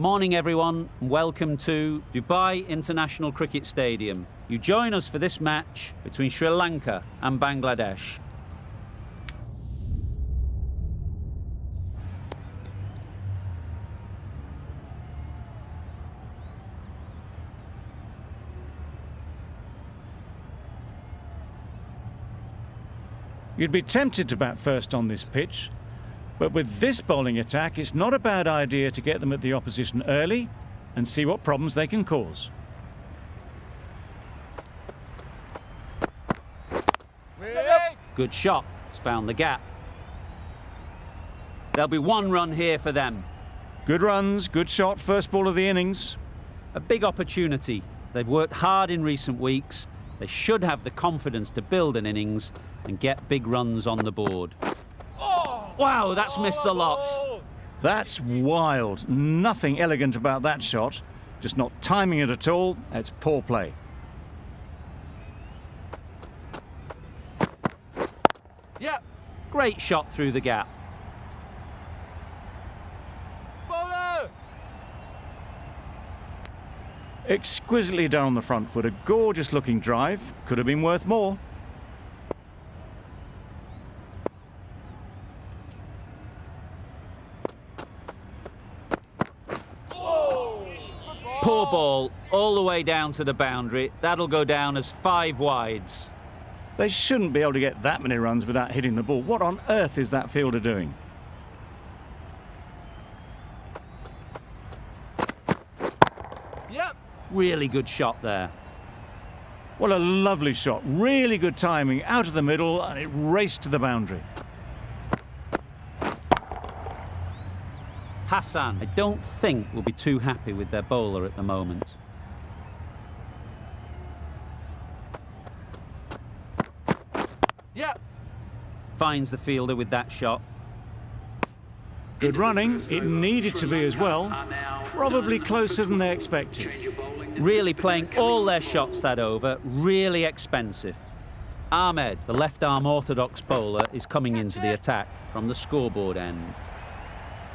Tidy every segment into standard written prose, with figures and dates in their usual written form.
Morning everyone, and welcome to Dubai International Cricket Stadium. You join us for this match between Sri Lanka and Bangladesh. You'd be tempted to bat first on this pitch, but with this bowling attack, it's not a bad idea to get them at the opposition early and see what problems they can cause. Good shot, it's found the gap. There'll be one run here for them. Good runs, good shot, first ball of the innings. A big opportunity. They've worked hard in recent weeks. They should have the confidence to build an innings and get big runs on the board. Wow, that's missed the lot. That's wild. Nothing elegant about that shot. Just not timing it at all. It's poor play. Yeah. Great shot through the gap. Exquisitely done on the front foot. A gorgeous looking drive. Could have been worth more. Poor ball, all the way down to the boundary. That'll go down as 5 wides. They shouldn't be able to get that many runs without hitting the ball. What on earth is that fielder doing? Yep. Really good shot there. What a lovely shot. Really good timing. Out of the middle, and it raced to the boundary. Hassan, I don't think will be too happy with their bowler at the moment. Yeah. Finds the fielder with that shot. Good running. It needed to be as well. Probably closer than they expected. Really playing all their shots that over. Really expensive. Ahmed, the left-arm orthodox bowler, is coming into the attack from the scoreboard end.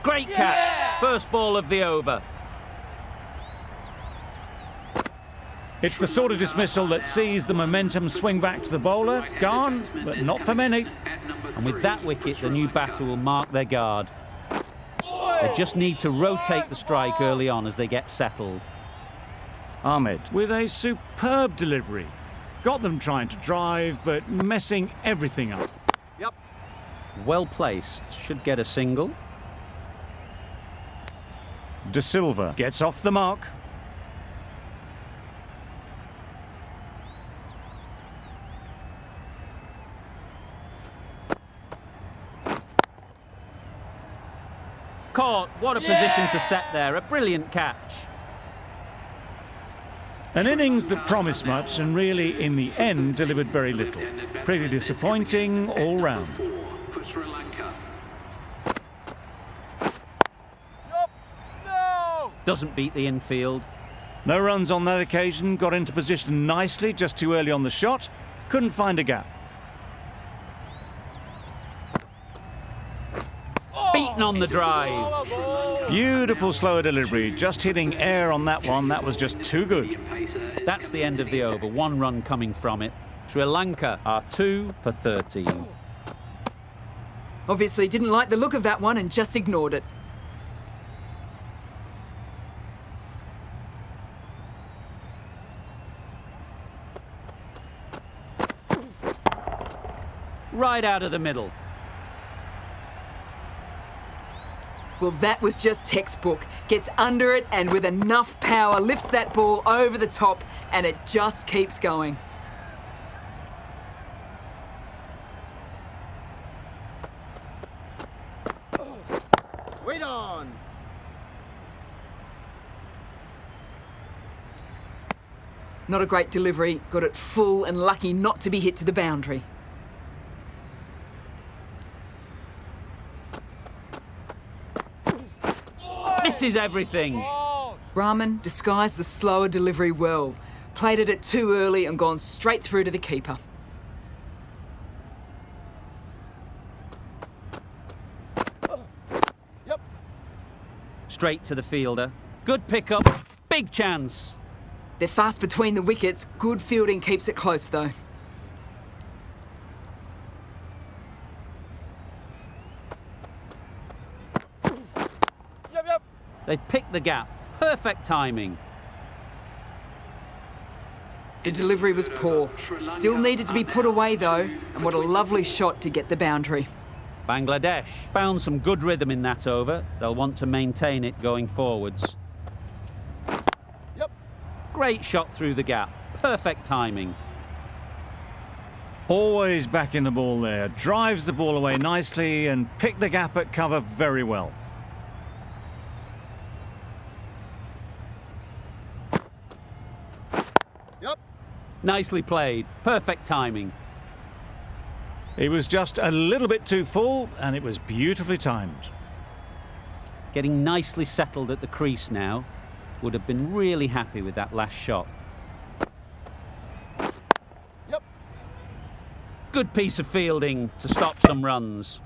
Great catch! First ball of the over. It's the sort of dismissal that sees the momentum swing back to the bowler. Gone, but not for many. And with that wicket, the new batter will mark their guard. They just need to rotate the strike early on as they get settled. Ahmed with a superb delivery. Got them trying to drive, but messing everything up. Yep. Well placed. Should get a single. De Silva gets off the mark. Caught. What a position to set there. A brilliant catch. An innings that promised much and really, in the end, delivered very little. Pretty disappointing all round. Doesn't beat the infield. No runs on that occasion. Got into position nicely, just too early on the shot. Couldn't find a gap. Beaten on the drive. Beautiful slower delivery. Just hitting air on that one. That was just too good. That's the end of the over. 1 run coming from it. Sri Lanka are 2 for 13. Obviously didn't like the look of that one and just ignored it. Right out of the middle. Well, that was just textbook. Gets under it and with enough power lifts that ball over the top and it just keeps going. Wait on! Not a great delivery. Got it full and lucky not to be hit to the boundary. Misses everything. Rahman disguised the slower delivery well. Played it too early and gone straight through to the keeper. Straight to the fielder. Good pickup. Big chance. They're fast between the wickets. Good fielding keeps it close, though. Yep. They've picked the gap. Perfect timing. The delivery was poor. Still needed to be put away, though. And what a lovely shot to get the boundary. Bangladesh found some good rhythm in that over. They'll want to maintain it going forwards. Yep. Great shot through the gap. Perfect timing. Always back in the ball there. Drives the ball away nicely and picked the gap at cover very well. Yep. Nicely played. Perfect timing. He was just a little bit too full and it was beautifully timed. Getting nicely settled at the crease now. Would have been really happy with that last shot. Yep. Good piece of fielding to stop some runs.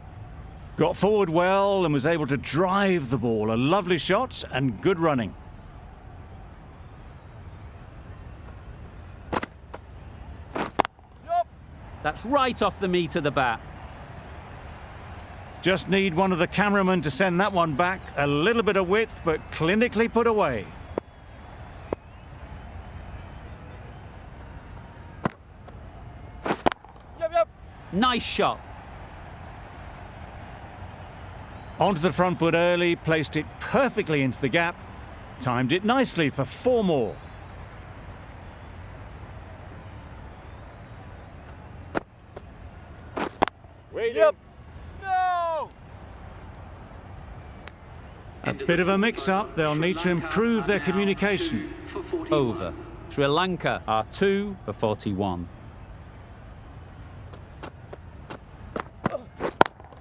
Got forward well and was able to drive the ball. A lovely shot and good running. Yep. That's right off the meat of the bat. Just need one of the cameramen to send that one back. A little bit of width, but clinically put away. Yep. Nice shot. Onto the front foot early, placed it perfectly into the gap. Timed it nicely for 4 more. Yep. No. A bit of a mix-up. They'll need to improve their communication. Over. Sri Lanka are 2 for 41.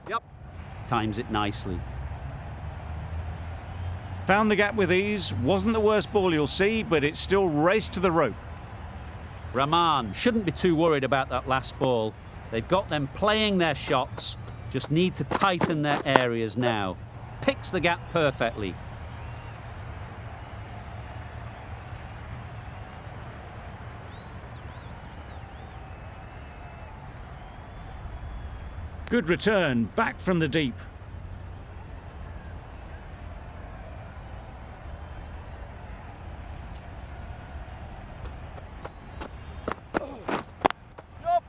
Yep. Times it nicely. Found the gap with ease. Wasn't the worst ball you'll see, but it still raced to the rope. Rahman shouldn't be too worried about that last ball. They've got them playing their shots. Just need to tighten their areas now. Picks the gap perfectly. Good return, back from the deep. Yep.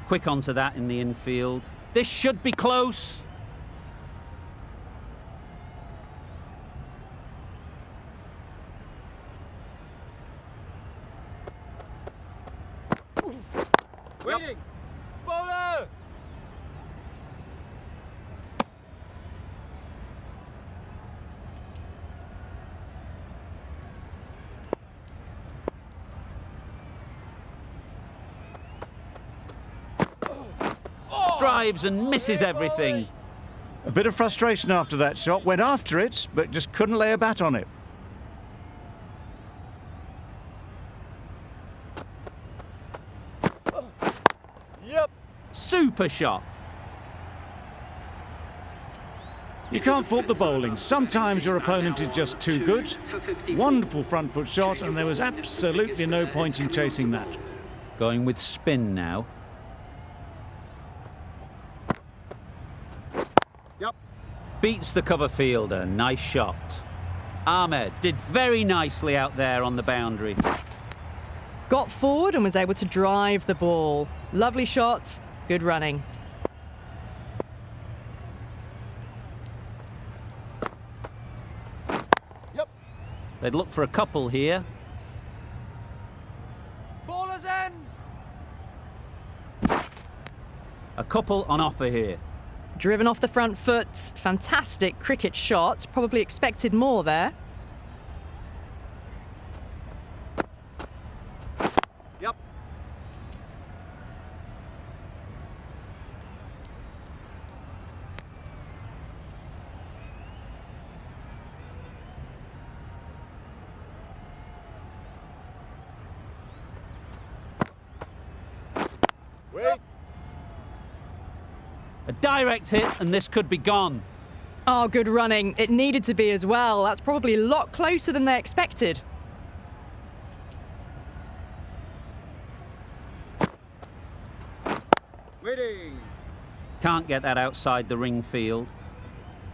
Quick onto that in the infield. This should be close. Waiting. Bowler. Drives and misses everything. A bit of frustration after that shot. Went after it, but just couldn't lay a bat on it. Yep. Super shot. You can't fault the bowling. Sometimes your opponent is just too good. Wonderful front foot shot, and there was absolutely no point in chasing that. Going with spin now. Yep. Beats the cover fielder. Nice shot. Ahmed did very nicely out there on the boundary. Got forward and was able to drive the ball. Lovely shot, good running. Yep. They'd look for a couple here. Bowler's in. A couple on offer here. Driven off the front foot, fantastic cricket shot. Probably expected more there. Yep. Wait. A direct hit and this could be gone. Oh, good running. It needed to be as well. That's probably a lot closer than they expected. Waiting. Can't get that outside the ring field.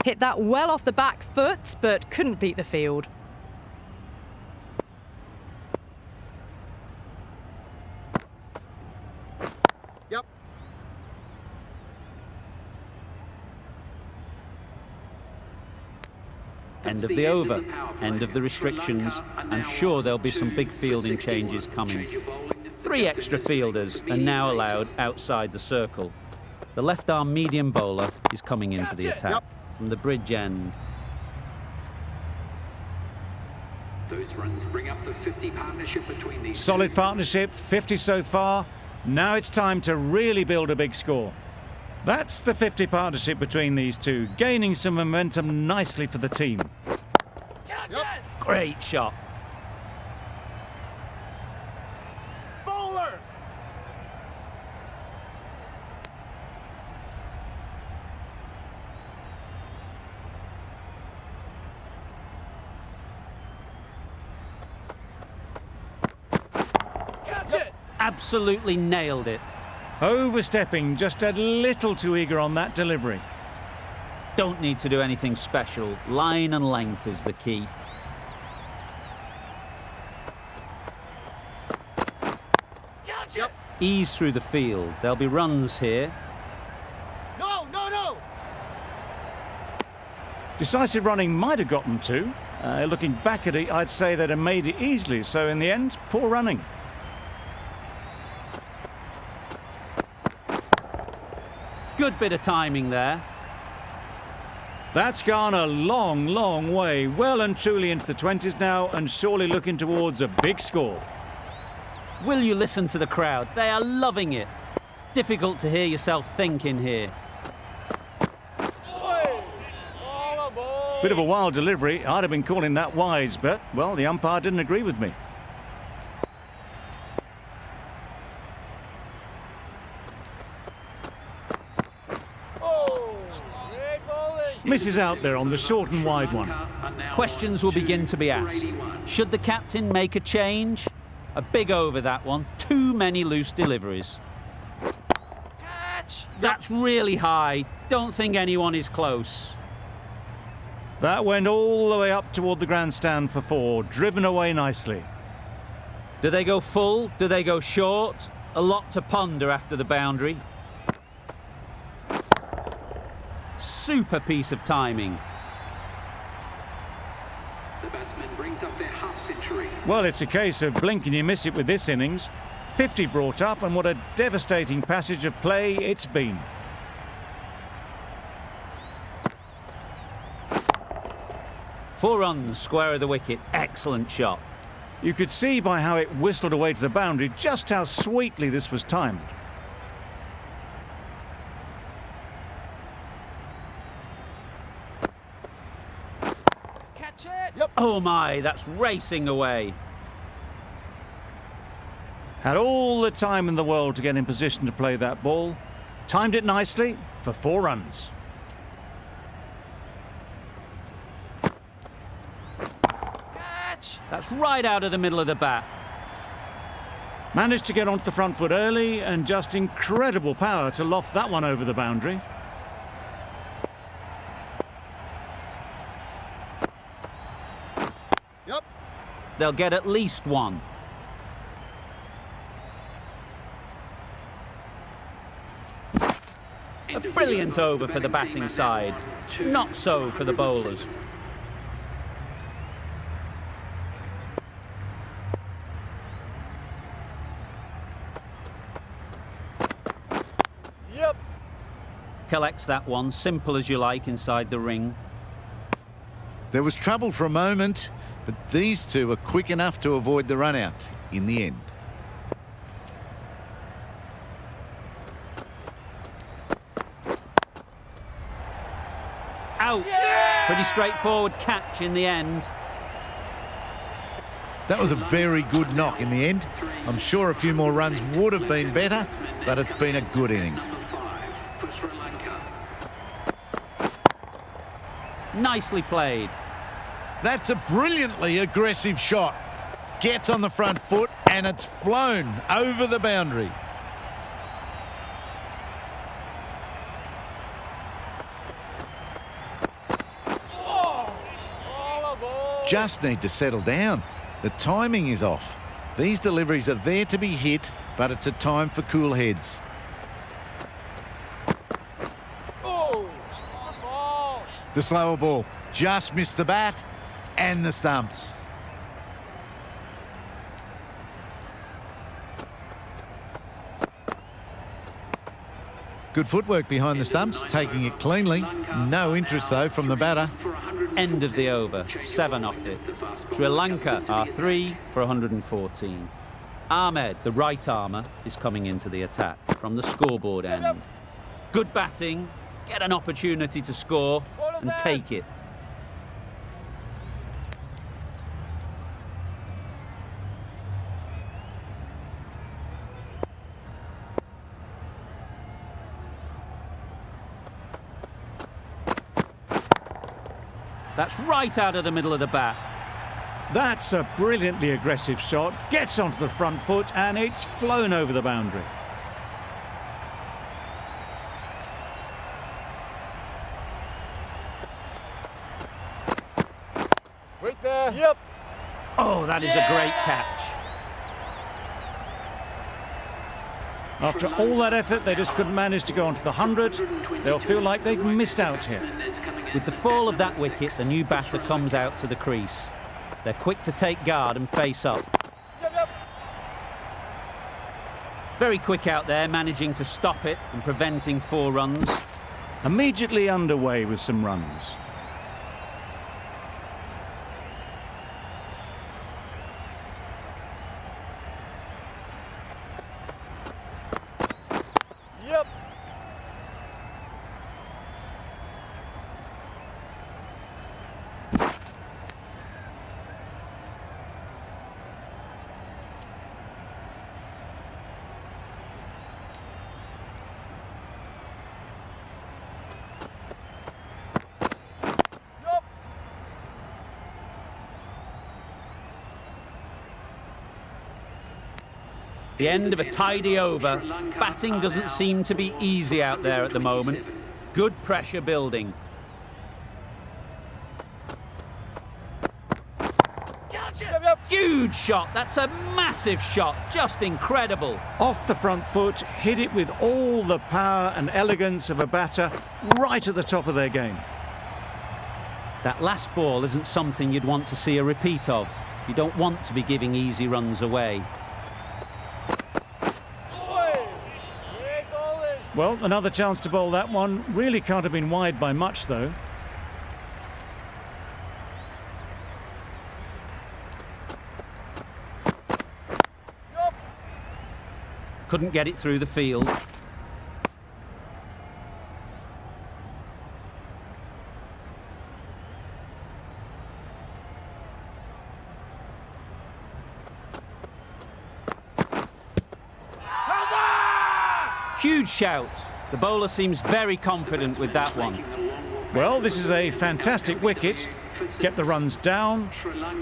Hit that well off the back foot, but couldn't beat the field. Yep. End of the over, end of the restrictions. I'm sure there'll be some big fielding changes coming. 3 extra fielders are now allowed outside the circle. The left-arm medium bowler is coming into the attack from the bridge end. Those runs bring up the 50 partnership between these. Solid partnership, 50 so far. Now it's time to really build a big score. That's the 50 partnership between these two, gaining some momentum nicely for the team. Great shot. Bowler. Catch it. Absolutely nailed it. Overstepping, just a little too eager on that delivery. Don't need to do anything special. Line and length is the key. Catch it. Ease through the field. There'll be runs here. No, no, no. Decisive running might have gotten 2. Looking back at it, I'd say they'd have made it easily. So in the end, poor running. Good bit of timing there. That's gone a long, long way. Well and truly into the 20s now, and surely looking towards a big score. Will you listen to the crowd? They are loving it. It's difficult to hear yourself think in here. All aboard. Bit of a wild delivery. I'd have been calling that wise, but, well, the umpire didn't agree with me. Misses out there on the short and wide one. Questions will begin to be asked. Should the captain make a change? A big over that one. Too many loose deliveries. Catch. That's really high. Don't think anyone is close. That went all the way up toward the grandstand for 4, driven away nicely. Do they go full? Do they go short? A lot to ponder after the boundary. Super piece of timing. The batsman brings up their half-century. Well, it's a case of blink and you miss it with this innings. 50 brought up, and what a devastating passage of play it's been. Four runs, square of the wicket. Excellent shot. You could see by how it whistled away to the boundary just how sweetly this was timed. Catch it. Yep. Oh my, that's racing away. Had all the time in the world to get in position to play that ball. Timed it nicely for 4 runs. Catch. That's right out of the middle of the bat. Managed to get onto the front foot early, and just incredible power to loft that one over the boundary. Yep. They'll get at least one. A brilliant over for the batting side. Not so for the bowlers. Yep. Collects that one, simple as you like, inside the ring. There was trouble for a moment, but these two were quick enough to avoid the run-out in the end. Out. Pretty straightforward catch in the end. That was a very good knock in the end. I'm sure a few more runs would have been better, but it's been a good innings. Number 5 for Sri Lanka. Nicely played. That's a brilliantly aggressive shot. Gets on the front foot and it's flown over the boundary. Just need to settle down. The timing is off. These deliveries are there to be hit, but it's a time for cool heads. Oh, good ball. The slower ball just missed the bat and the stumps. Good footwork behind the stumps, taking it cleanly. No interest, though, from the batter. End of the over, 7 off it. Sri Lanka are 3 for 114. Ahmed, the right armour, is coming into the attack from the scoreboard end. Good batting, get an opportunity to score and take it. That's right out of the middle of the bat. That's a brilliantly aggressive shot. Gets onto the front foot and it's flown over the boundary. Right there. Yep. Oh, that is a great catch. After all that effort, they just couldn't manage to go onto the 100. They'll feel like they've missed out here. With the fall of that wicket, the new batter comes out to the crease. They're quick to take guard and face up. Yep. Very quick out there, managing to stop it and preventing 4 runs. Immediately underway with some runs. Yep. The end of a tidy over. Batting doesn't seem to be easy out there at the moment. Good pressure building. Yep. Huge shot. That's a massive shot. Just incredible. Off the front foot, hit it with all the power and elegance of a batter right at the top of their game. That last ball isn't something you'd want to see a repeat of. You don't want to be giving easy runs away. Well, another chance to bowl that one. Really can't have been wide by much, though. Couldn't get it through the field. Huge shout. The bowler seems very confident with that one. Well, this is a fantastic wicket. Kept the runs down.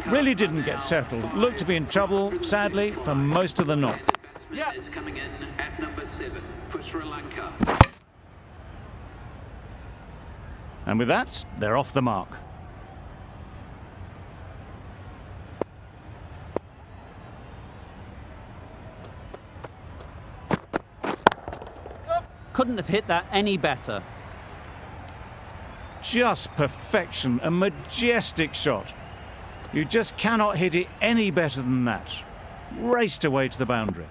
Really didn't get settled. Looked to be in trouble, sadly, for most of the knock. Yeah. Is coming in at number 7 for Sri Lanka. And with that, they're off the mark. Couldn't have hit that any better. Just perfection, a majestic shot. You just cannot hit it any better than that. Raced away to the boundary.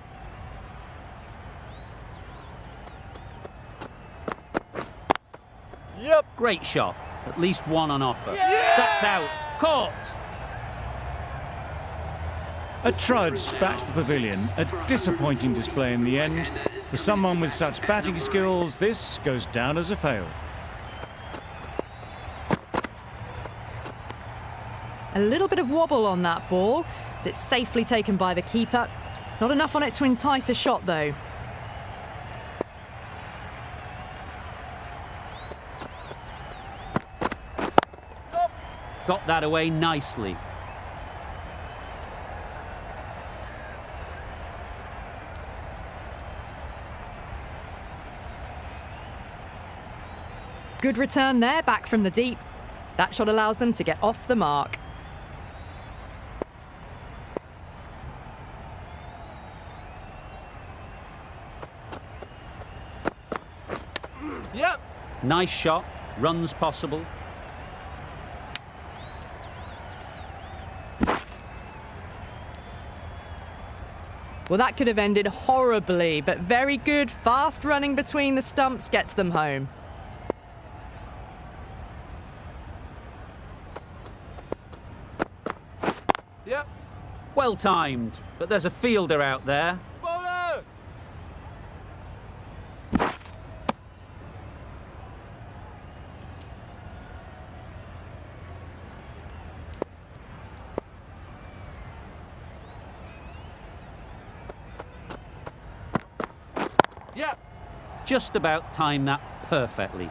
Yep. Great shot. At least one on offer. Yeah! That's out. Caught. A trudge back to the pavilion. A disappointing display in the end. For someone with such batting skills, this goes down as a fail. A little bit of wobble on that ball, as it's safely taken by the keeper. Not enough on it to entice a shot, though. got that away nicely. Good return there, back from the deep. That shot allows them to get off the mark. Yep. Nice shot, runs possible. Well, that could have ended horribly, but very good, fast running between the stumps gets them home. Yep. Well timed, but there's a fielder out there. Bowler. Yep. Just about timed that perfectly.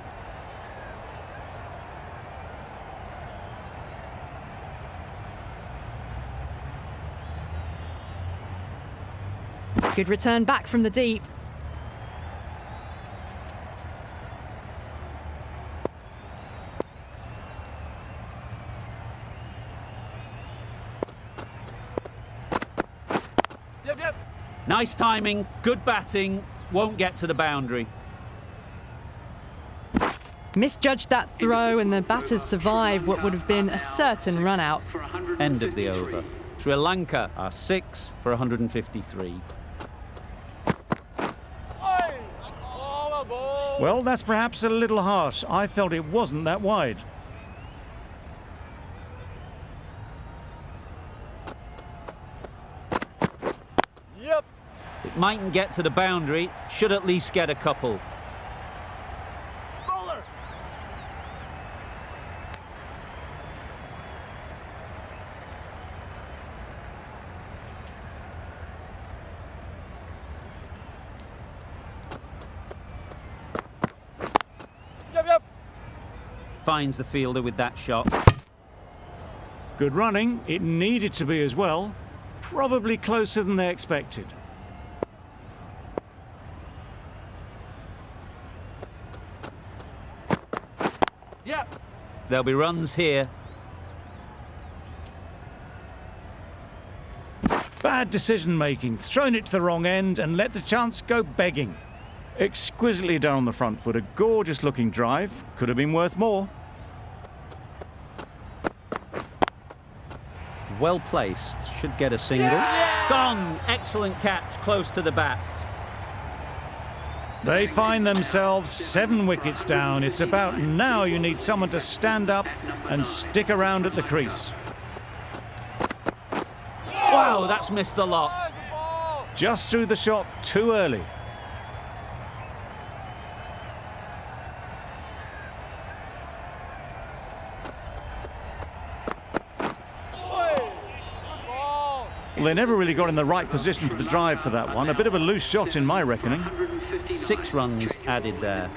Good return back from the deep. Yep, yep. Nice timing, good batting, won't get to the boundary. Misjudged that throw and the batters survive what would have been a certain run out. For 153. End of the over. Sri Lanka are 6 for 153. Oi. Oh, a ball. Well, that's perhaps a little harsh. I felt it wasn't that wide. Yep. It mightn't get to the boundary, should at least get a couple. Bowler. Yep, yep. Finds the fielder with that shot. Good running. It needed to be as well. Probably closer than they expected. Yep. There'll be runs here. Bad decision making. Thrown it to the wrong end and let the chance go begging. Exquisitely done on the front foot. A gorgeous looking drive. Could have been worth more. Well placed, should get a single. Gone! Excellent catch, close to the bat. They find themselves 7 wickets down. It's about now you need someone to stand up and stick around at the crease. Wow, that's missed the lot. Just threw the shot too early. Well, they never really got in the right position for the drive for that one. A bit of a loose shot in my reckoning. 6 runs added there.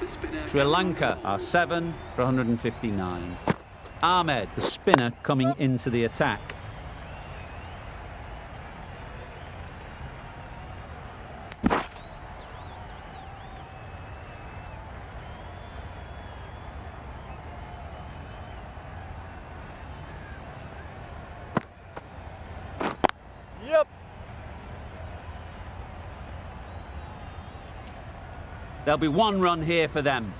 Sri Lanka are 7 for 159. Ahmed, the spinner, coming into the attack. Yep. There'll be 1 run here for them.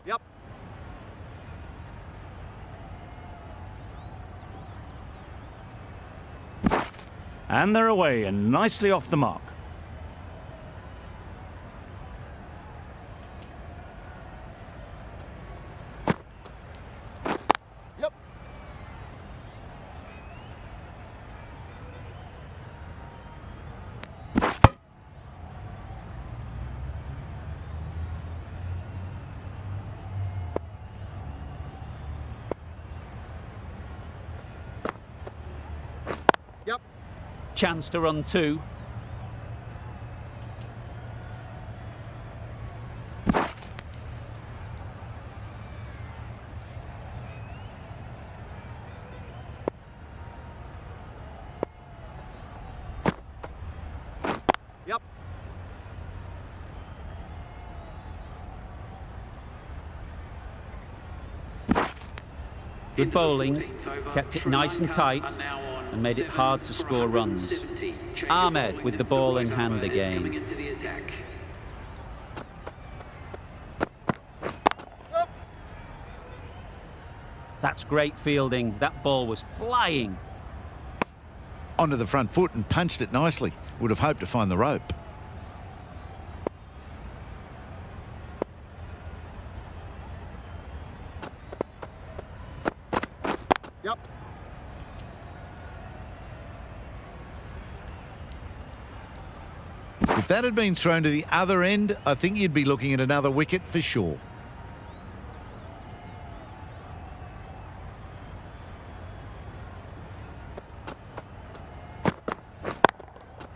Yep. And they're away and nicely off the mark. Yep. chance to run two. Yep. Good bowling, kept it nice and tight, and made it hard to score runs. Ahmed with the ball in hand again. That's great fielding. That ball was flying. Onto the front foot and punched it nicely. Would have hoped to find the rope. Yep. If that had been thrown to the other end, I think you'd be looking at another wicket for sure.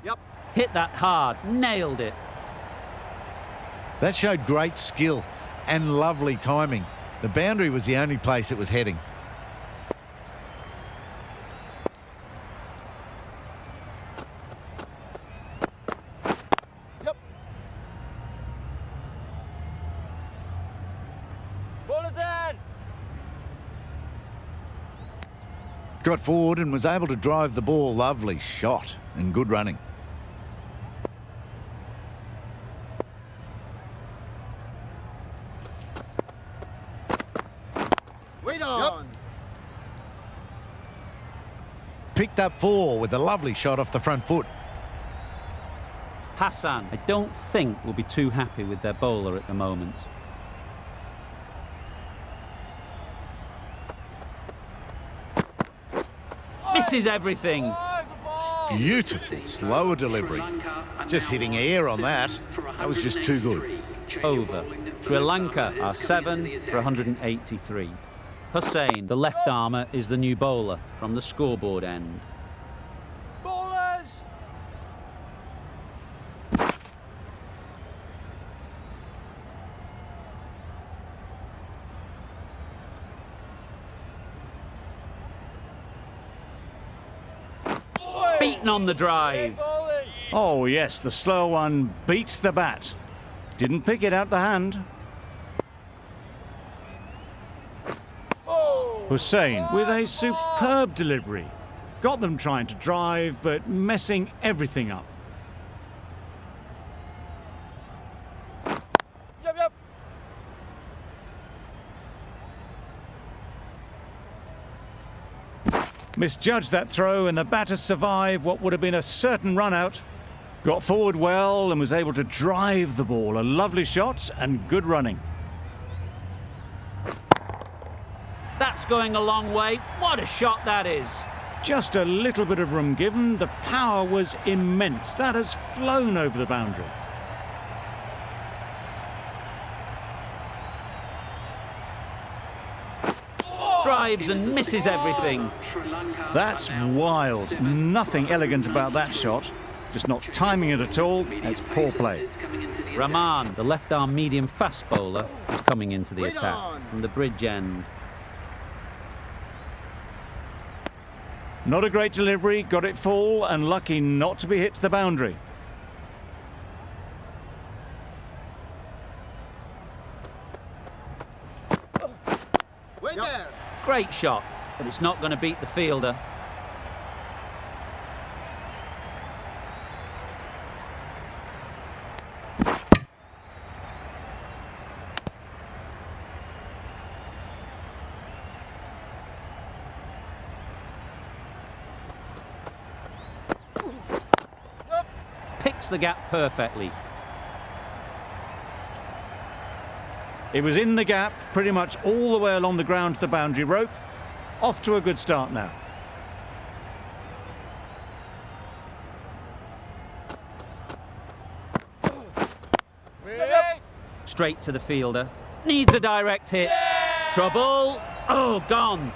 Yep. Hit that hard, nailed it. That showed great skill and lovely timing. The boundary was the only place it was heading. Yep. Ball is in. Got forward and was able to drive the ball. Lovely shot and good running. Wait on. Picked up four with a lovely shot off the front foot. Hassan, I don't think, will be too happy with their bowler at the moment. Misses everything. Oh, good ball. Beautiful, slower delivery. Just hitting air on that. That was just too good. Over. Sri Lanka are 7 for 183. Hussain, the left armour, is the new bowler from the scoreboard end. Ballers. Beaten on the drive. Bowling. Oh, yes, the slow one beats the bat. Didn't pick it out the hand. Oh. Hussain with a superb delivery. Got them trying to drive, but messing everything up. Yep, yep. Misjudged that throw, and the batter survived what would have been a certain run out. Got forward well and was able to drive the ball. A lovely shot and good running. That's going a long way. What a shot that is. Just a little bit of room given. The power was immense. That has flown over the boundary. Drives and misses everything. That's wild. Nothing elegant about that shot. Just not timing it at all. It's poor play. Rahman, the left-arm medium fast bowler, is coming into the Wait attack on. from the bridge end. Not a great delivery. Got it full and lucky not to be hit to the boundary. Wait there. Great shot, but it's not going to beat the fielder. Picks the gap perfectly. It was in the gap, pretty much all the way along the ground to the boundary rope. Off to a good start now. Wait. Straight to the fielder. Needs a direct hit. Trouble. Oh, gone.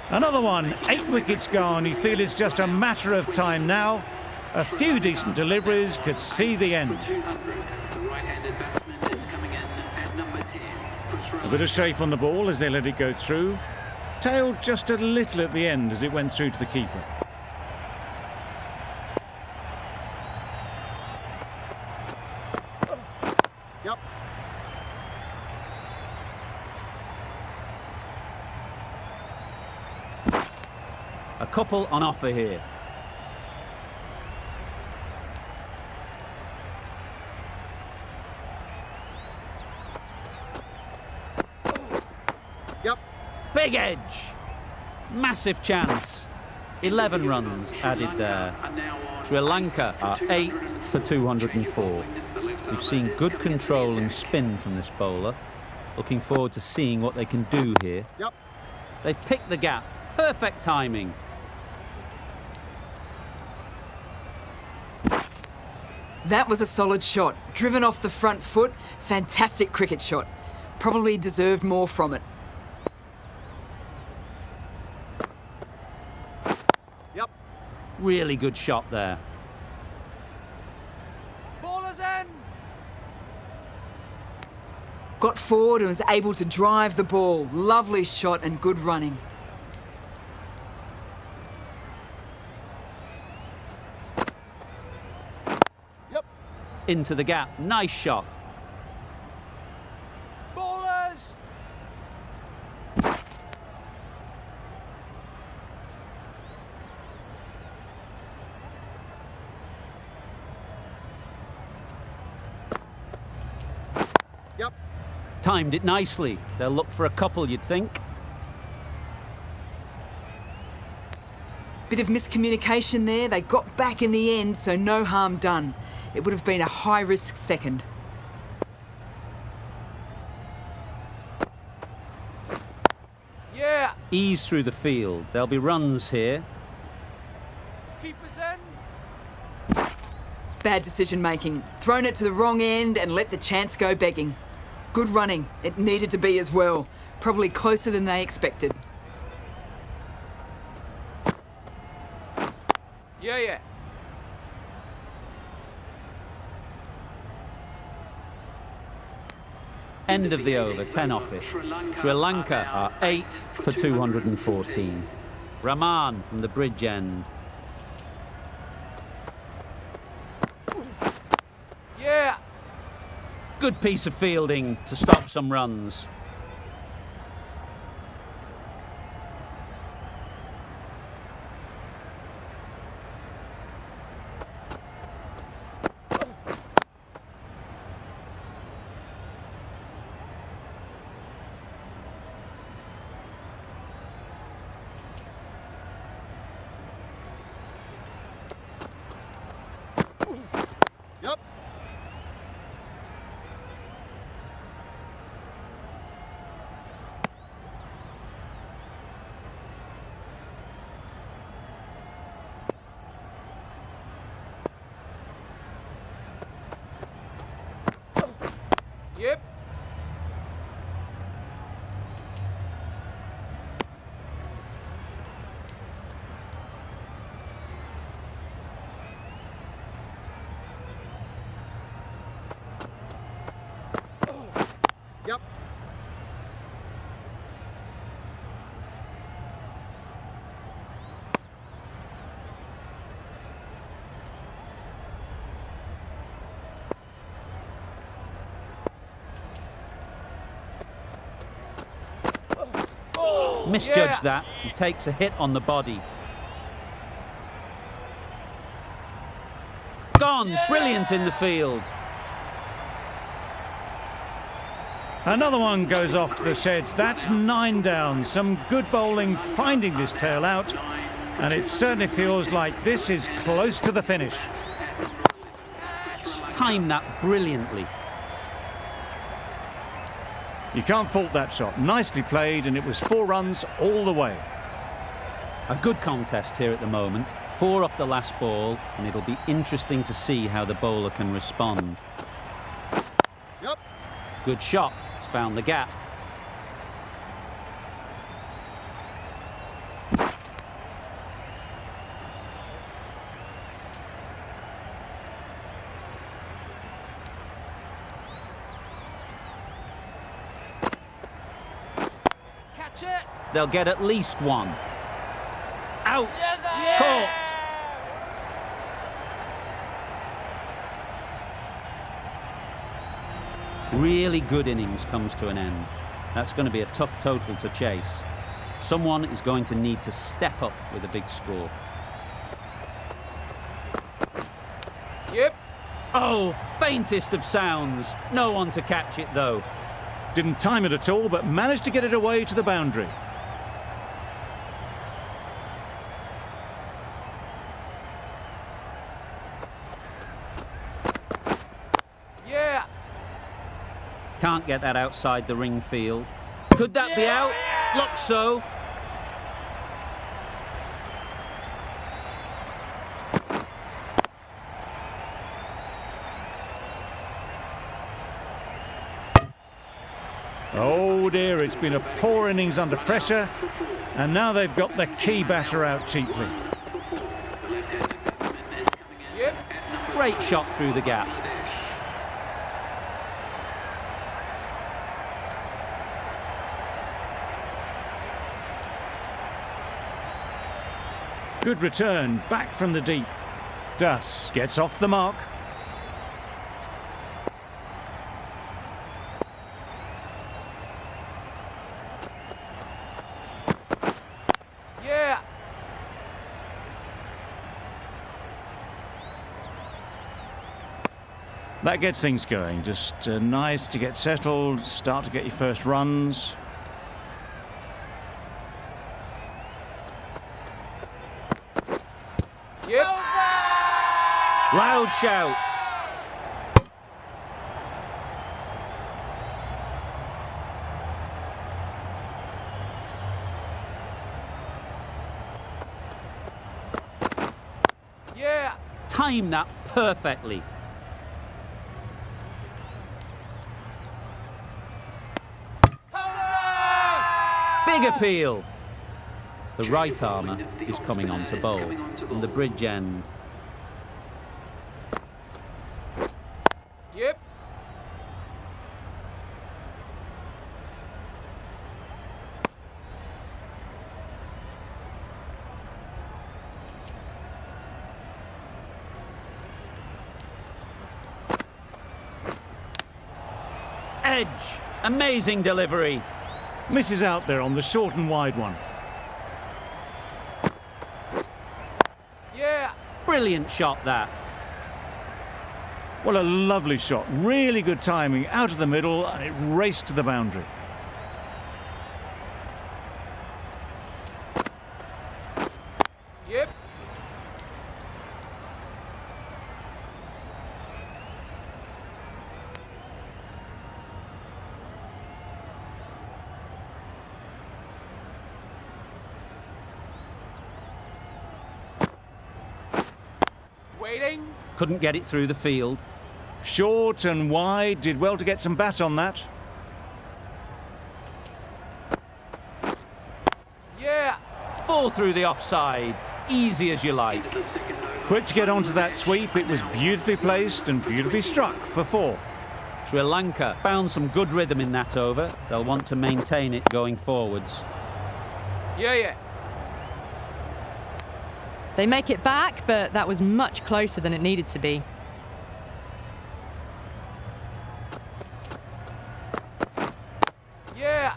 Another one, 8 wickets gone. You feel it's just a matter of time now. A few decent deliveries could see the end. 200. The right-handed batsman is coming in at number 10. For Sri A bit of shape on the ball as they let it go through. Tailed just a little at the end as it went through to the keeper. Yep. A couple on offer here. Yep. Big edge. Massive chance. 11 runs added there. Sri Lanka are 8 for 204. We've seen good control and spin from this bowler. Looking forward to seeing what they can do here. Yep. They've picked the gap. Perfect timing. That was a solid shot. Driven off the front foot. Fantastic cricket shot. Probably deserved more from it. Yep. Really good shot there. Ballers in. Got forward and was able to drive the ball. Lovely shot and good running. Yep. Into the gap. Nice shot. Ballers. Yep. Timed it nicely. They'll look for a couple, you'd think. Bit of miscommunication there. They got back in the end, so no harm done. It would have been a high-risk second. Yeah. Ease through the field. There'll be runs here. Keepers in. Bad decision making. Thrown it to the wrong end and let the chance go begging. Good running. It needed to be as well. Probably closer than they expected. Yeah. End of the over, 10 off it. Sri Lanka are 8 for 214. Rahman from the bridge end. Yeah. Good piece of fielding to stop some runs. Yep. Yep. Yep. Misjudged that and takes a hit on the body. Gone, brilliant in the field. Another one goes off to the sheds. That's 9 down. Some good bowling finding this tail out. And it certainly feels like this is close to the finish. Timed that brilliantly. You can't fault that shot. Nicely played, and it was 4 runs all the way. A good contest here at the moment. 4 off the last ball, and it'll be interesting to see how the bowler can respond. Yep. Good shot. It's found the gap. They'll get at least one. Out! Caught! Really good innings comes to an end. That's going to be a tough total to chase. Someone is going to need to step up with a big score. Yep. Oh, faintest of sounds. No one to catch it, though. Didn't time it at all, but managed to get it away to the boundary. Yeah. Can't get that outside the ring field. Could that be out? Looks so. Oh dear, it's been a poor innings under pressure, and now they've got the key batter out cheaply. Yep. Great shot through the gap. Good return, back from the deep. Dus gets off the mark. Yeah. That gets things going. Just nice to get settled, start to get your first runs. Yep. Loud shout. Yeah. Time that perfectly. Big appeal. The right armour is coming on to bowl from the bridge end. Yep. Edge. Amazing delivery. Misses out there on the short and wide one. Yeah. Brilliant shot that. What a lovely shot. Really good timing. Out of the middle, and it raced to the boundary. Yep. Waiting. Couldn't get it through the field. Short and wide, did well to get some bat on that. Yeah. Full through the offside. Easy as you like. Quick to get onto that sweep. It was beautifully placed and beautifully struck for 4. Sri Lanka found some good rhythm in that over. They'll want to maintain it going forwards. Yeah. They make it back, but that was much closer than it needed to be. Yeah.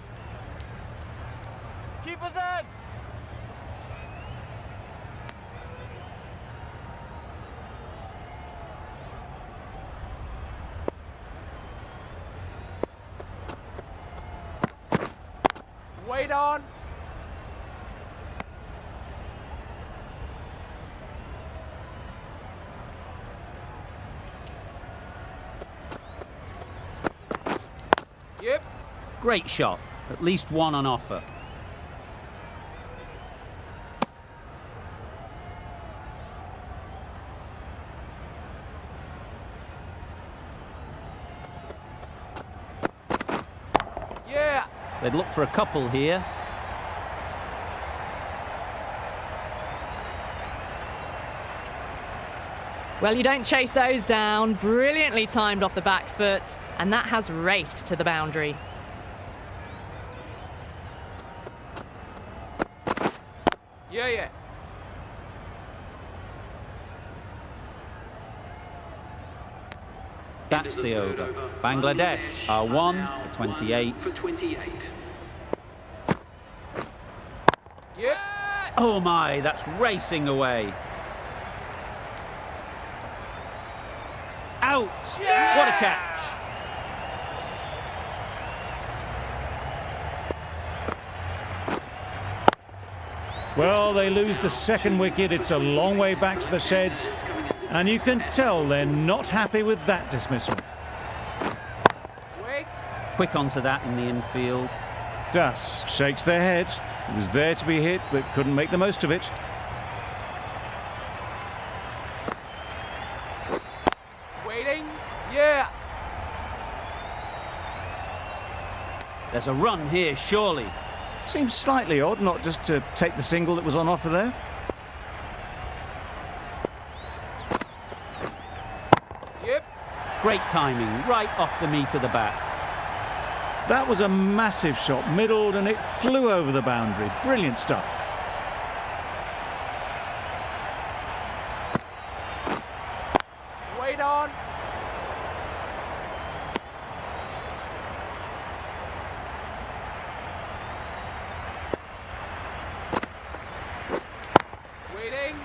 Keep us in. Wait on. Yep. Great shot. At least one on offer. Yeah. They'd look for a couple here. Well, you don't chase those down. Brilliantly timed off the back foot, and that has raced to the boundary. Yeah, yeah. That's the over. Bangladesh are 1 for 28. For 28. Yeah! Oh my, that's racing away. Out! What a catch! Well, they lose the second wicket. It's a long way back to the sheds. And you can tell they're not happy with that dismissal. Wait. Quick onto that in the infield. Das shakes their head. It was there to be hit, but couldn't make the most of it. Waiting. Yeah. There's a run here, surely. Seems slightly odd not just to take the single that was on offer there. Yep. Great timing, right off the meat of the bat. That was a massive shot, middled, and it flew over the boundary. Brilliant stuff. Wait on. Waiting.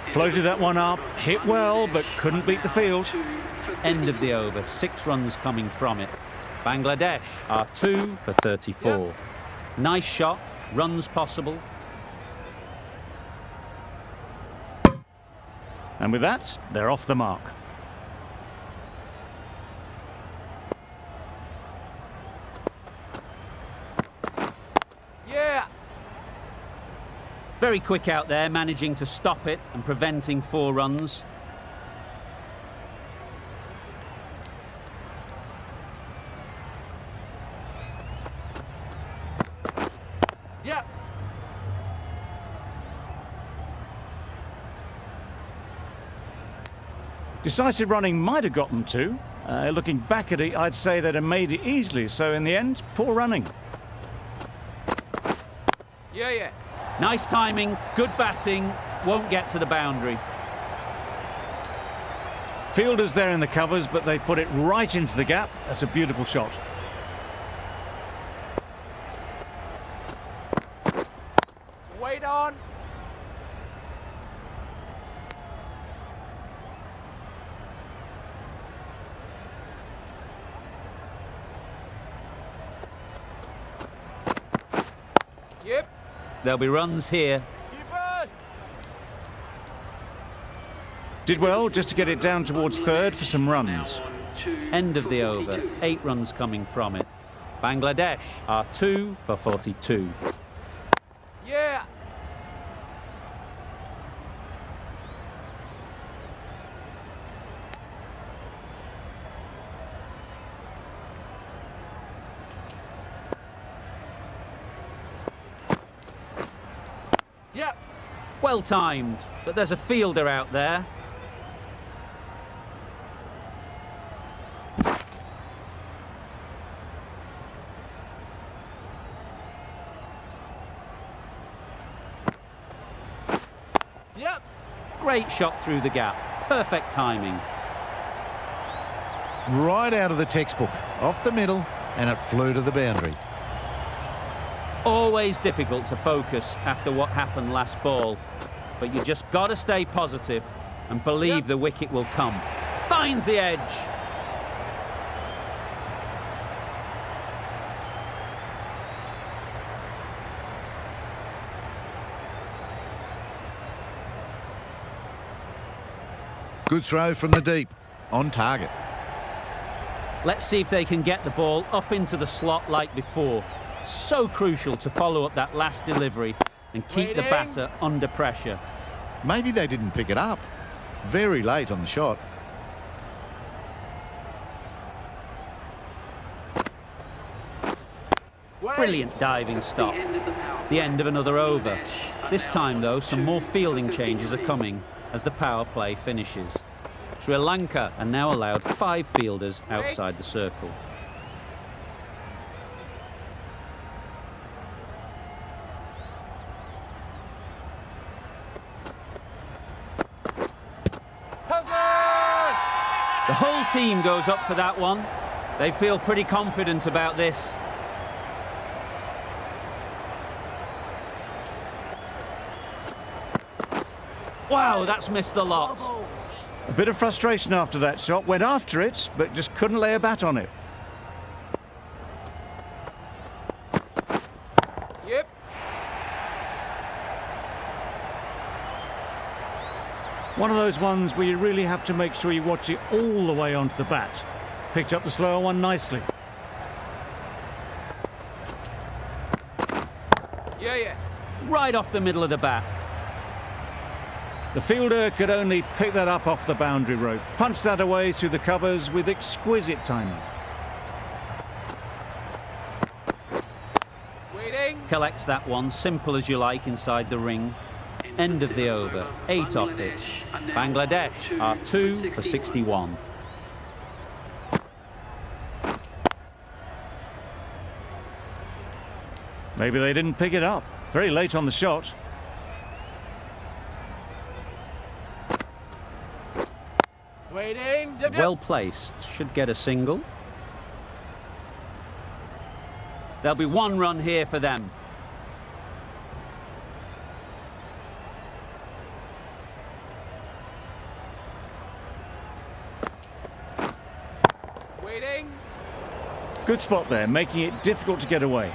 Floated that one up, hit well, but couldn't beat the field. End of the over, 6 runs coming from it. Bangladesh are 2 for 34. Nice shot, runs possible. And with that, they're off the mark. Yeah. Very quick out there, managing to stop it and preventing 4 runs. Yeah. Decisive running might have got them to. Looking back at it, I'd say they'd have made it easily. So in the end, poor running. Yeah, yeah. Nice timing, good batting, won't get to the boundary. Fielders there in the covers, but they put it right into the gap. That's a beautiful shot. Wait on. Yep. There'll be runs here. Did well just to get it down towards third for some runs. End of the over, 8 runs coming from it. Bangladesh are 2 for 42. Yeah. Yeah. Well timed, but there's a fielder out there. Yep. Great shot through the gap, perfect timing. Right out of the textbook, off the middle, and it flew to the boundary. Always difficult to focus after what happened last ball, but you just got to stay positive and believe the wicket will come. Finds the edge. Good throw from the deep, on target. Let's see if they can get the ball up into the slot like before. So crucial to follow up that last delivery and keep the Waiting. batter under pressure. Maybe they didn't pick it up. Very late on the shot. Brilliant diving stop. The end of another over. This time, though, some more fielding changes are coming as the power play finishes. Sri Lanka are now allowed 5 fielders outside the circle. The whole team goes up for that one. They feel pretty confident about this. Wow, that's missed the lot. A bit of frustration after that shot. Went after it, but just couldn't lay a bat on it. Yep. One of those ones where you really have to make sure you watch it all the way onto the bat. Picked up the slower one nicely. Yeah. Right off the middle of the bat. The fielder could only pick that up off the boundary rope. Punched that away through the covers with exquisite timing. Waiting. Collects that one, simple as you like, inside the ring. End of the over, 8 off it. Bangladesh are 2 for 61. Maybe they didn't pick it up. Very late on the shot. Waiting. Yep. Well placed, should get a single. There'll be one run here for them. Waiting. Good spot there, making it difficult to get away.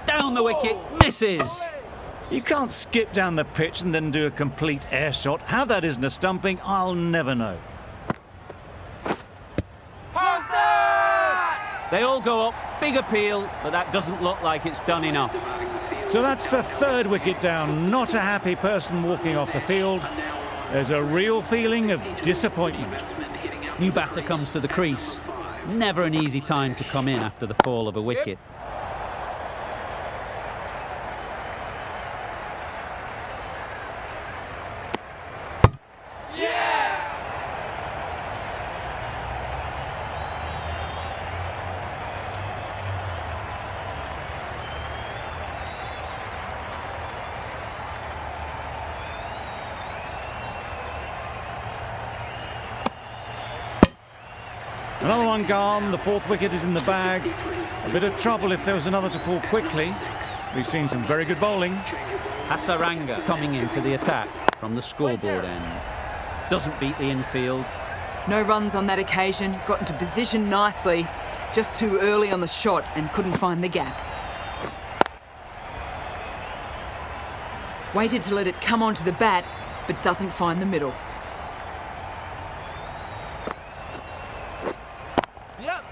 Down the wicket, misses. You can't skip down the pitch and then do a complete air shot. How that isn't a stumping, I'll never know. Hold that! They all go up, big appeal, but that doesn't look like it's done enough. So that's the third wicket down. Not a happy person walking off the field. There's a real feeling of disappointment. New batter comes to the crease. Never an easy time to come in after the fall of a wicket. Another one gone. The fourth wicket is in the bag. A bit of trouble if there was another to fall quickly. We've seen some very good bowling. Hasaranga coming into the attack from the scoreboard end. Doesn't beat the infield. No runs on that occasion, got into position nicely, just too early on the shot and couldn't find the gap. Waited to let it come onto the bat, but doesn't find the middle. Yep.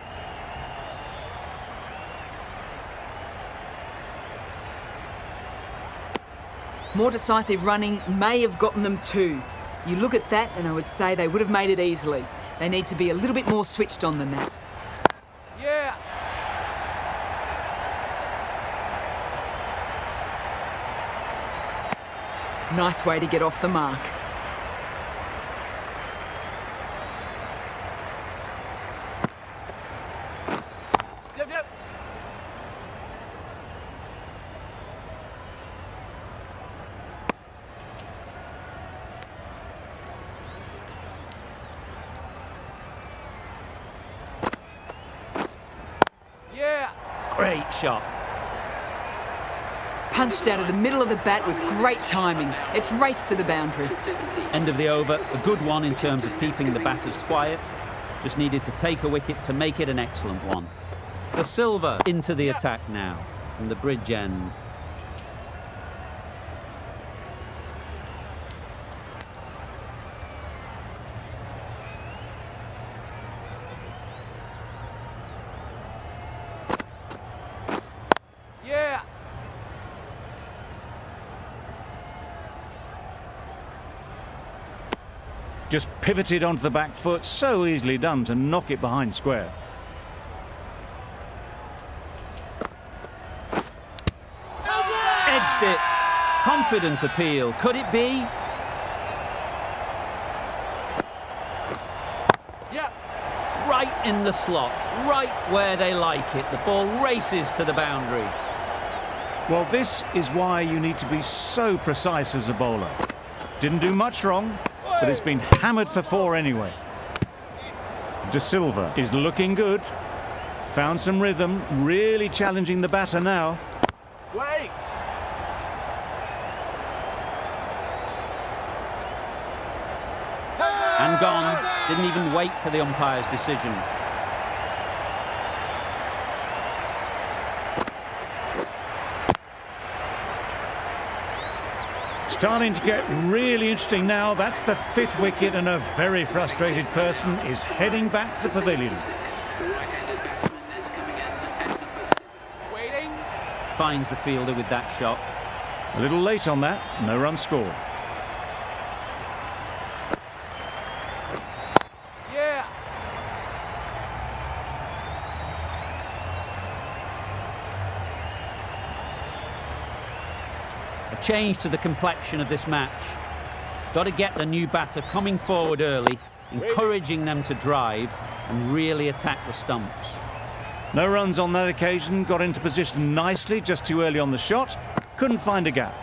More decisive running may have gotten them two. You look at that and I would say they would have made it easily. They need to be a little bit more switched on than that. Yeah. Nice way to get off the mark. Yep. Yeah. Great shot. Punched out of the middle of the bat with great timing. It's raced to the boundary. End of the over, a good one in terms of keeping the batters quiet. Just needed to take a wicket to make it an excellent one. The Silva into the attack now from the bridge end. Yeah. Just pivoted onto the back foot. So easily done to knock it behind square. Edged it. Confident appeal. Could it be? Yeah. Right in the slot. Right where they like it. The ball races to the boundary. Well, this is why you need to be so precise as a bowler. Didn't do much wrong, but it's been hammered for 4 anyway. De Silva is looking good. Found some rhythm, really challenging the batter now. Wait! And gone. Didn't even wait for the umpire's decision. Starting to get really interesting now. That's the 5th wicket, and a very frustrated person is heading back to the pavilion. The right-handed batsman is coming in at number 7. Waiting. Finds the fielder with that shot. A little late on that, no run scored. Yeah. A change to the complexion of this match. Got to get the new batter coming forward early, encouraging them to drive and really attack the stumps. No runs on that occasion, got into position nicely, just too early on the shot. Couldn't find a gap.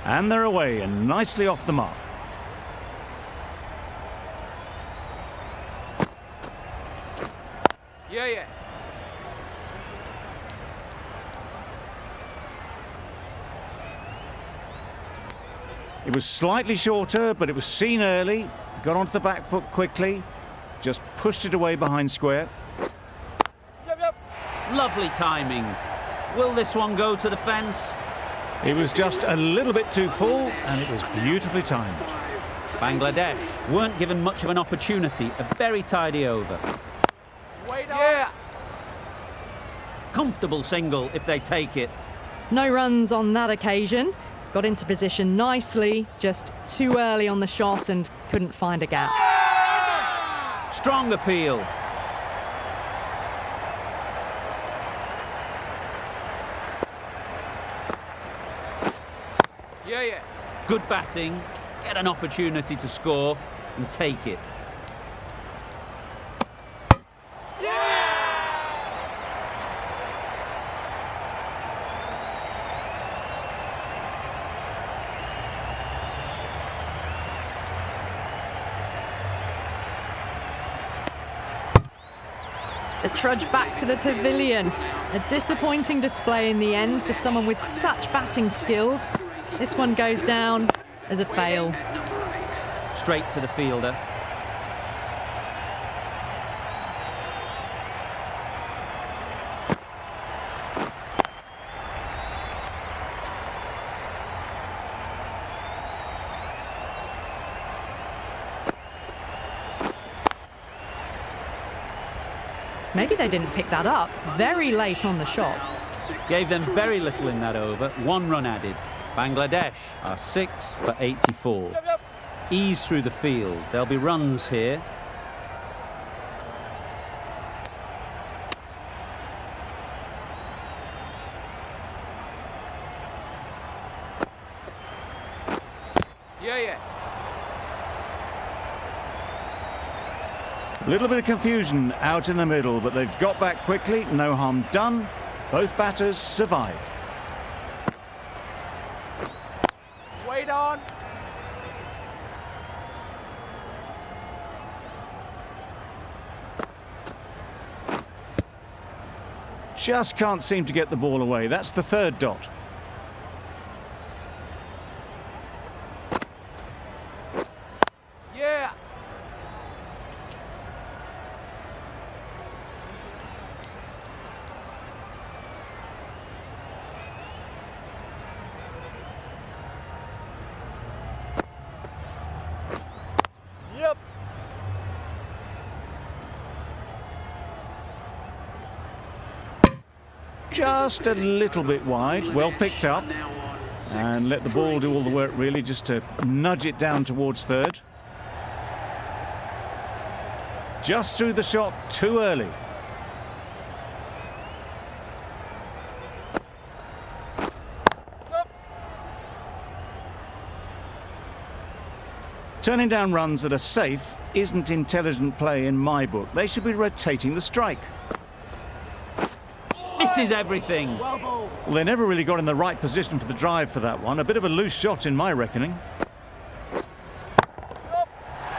And they're away and nicely off the mark. Yeah. It was slightly shorter, but it was seen early. Got onto the back foot quickly. Just pushed it away behind square. Yep. Lovely timing. Will this one go to the fence? It was just a little bit too full, and it was beautifully timed. Bangladesh weren't given much of an opportunity. A very tidy over. Wait on. Yeah. Comfortable single if they take it. No runs on that occasion. Got into position nicely, just too early on the shot and couldn't find a gap. Strong appeal. Yeah. Good batting. Get an opportunity to score and take it. The trudge back to the pavilion. A disappointing display in the end for someone with such batting skills. This one goes down as a fail. Straight to the fielder. Maybe they didn't pick that up. Very late on the shot. Gave them very little in that over. 1 run added. Bangladesh are 6 for 84. Yep. Ease through the field. There'll be runs here. Yeah. A little bit of confusion out in the middle, but they've got back quickly. No harm done. Both batters survive. Wait on. Just can't seem to get the ball away. That's the 3rd dot. Yeah. Yep. Just a little bit wide. Well picked up. And let the ball do all the work, really, just to nudge it down towards 3rd. Just through the shot too early. Turning down runs that are safe isn't intelligent play in my book. They should be rotating the strike. Misses everything. Well, they never really got in the right position for the drive for that one. A bit of a loose shot in my reckoning.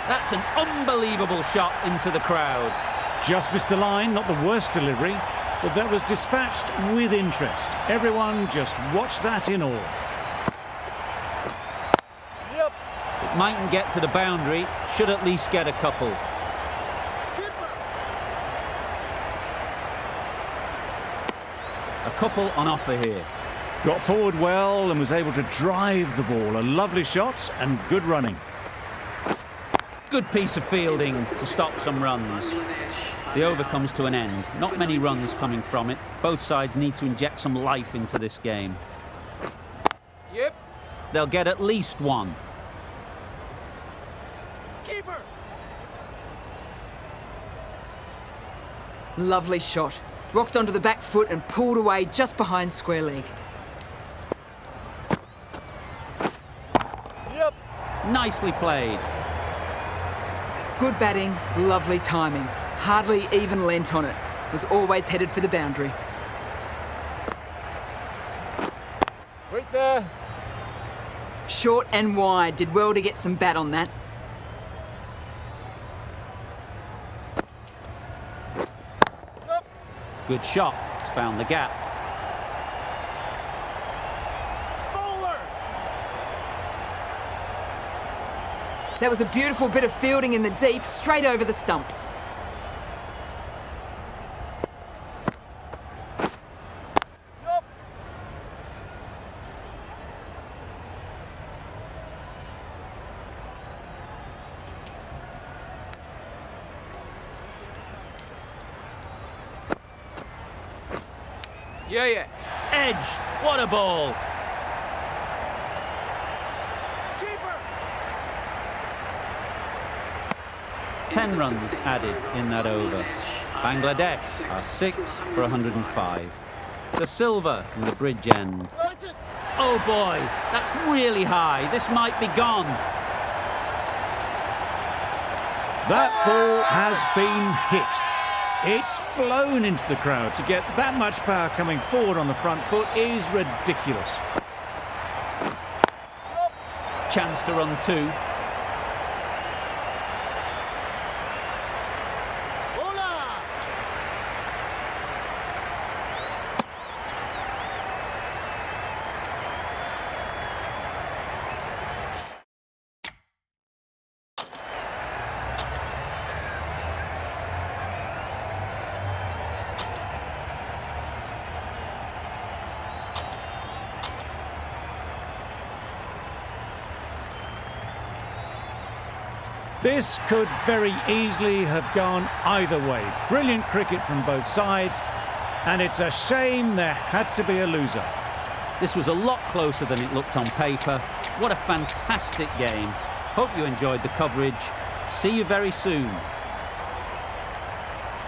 That's an unbelievable shot into the crowd. Just missed the line, not the worst delivery, but that was dispatched with interest. Everyone just watched that in awe. It mightn't get to the boundary, should at least get a couple. A couple on offer here. Got forward well and was able to drive the ball. A lovely shot and good running. Good piece of fielding to stop some runs. The over comes to an end. Not many runs coming from it. Both sides need to inject some life into this game. Yep. They'll get at least one. Keeper. Lovely shot. Rocked onto the back foot and pulled away just behind square leg. Yep. Nicely played. Good batting, lovely timing. Hardly even lent on it. Was always headed for the boundary. Right there. Short and wide. Did well to get some bat on that. Good shot. It's found the gap. Bowler. That was a beautiful bit of fielding in the deep, straight over the stumps. Yup. Yeah. Edge. What a ball. Keeper. 10 runs added in that over. Bangladesh are 6 for 105. The silver in the bridge end. Oh boy, that's really high. This might be gone. That ball has been hit. It's flown into the crowd. To get that much power coming forward on the front foot is ridiculous. Chance to run 2. This could very easily have gone either way. Brilliant cricket from both sides, and it's a shame there had to be a loser. This was a lot closer than it looked on paper. What a fantastic game. Hope you enjoyed the coverage. See you very soon.